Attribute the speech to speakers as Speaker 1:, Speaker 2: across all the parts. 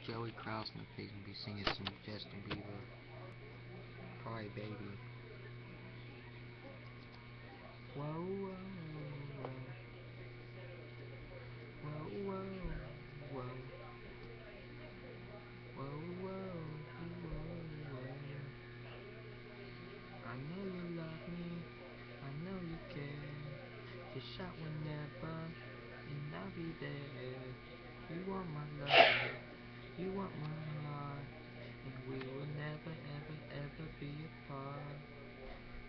Speaker 1: Joey Krausman, please, and be singing some Justin Bieber. Cry Baby. Whoa, whoa, whoa. Whoa, whoa, whoa. Whoa, whoa, whoa. I know you love me, I know you care. Just shout whenever, and I'll be there. You want my love, you want my heart, and we will never, ever, ever be apart.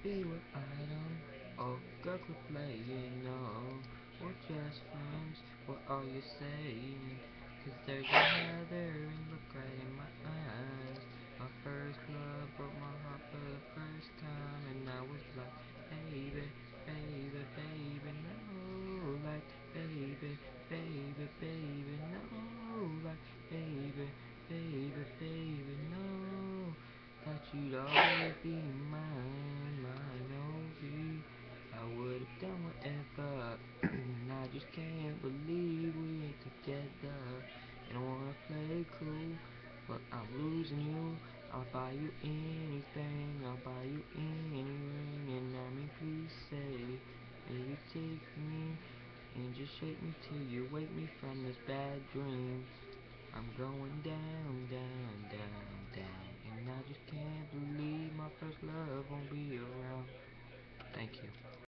Speaker 1: We were idle, oh girl quit playing, no. We're just friends, what are you saying? Cause there's another and look right in my eyes. My first love broke my heart for the first time, and I was like, baby, baby, baby, no. Like, baby, baby, baby, no. Like, baby, baby, baby, no. Thought you'd always be mine, mine, I would've done whatever. And I just can't believe we ain't together. And I wanna play cool, but I'm losing you. I'll buy you anything, I'll buy you any ring. And I mean, please say, maybe take me and just shake me till you wake me from this bad dream. I'm going down, down, down, down, and I just can't believe my first love won't be around. Thank you.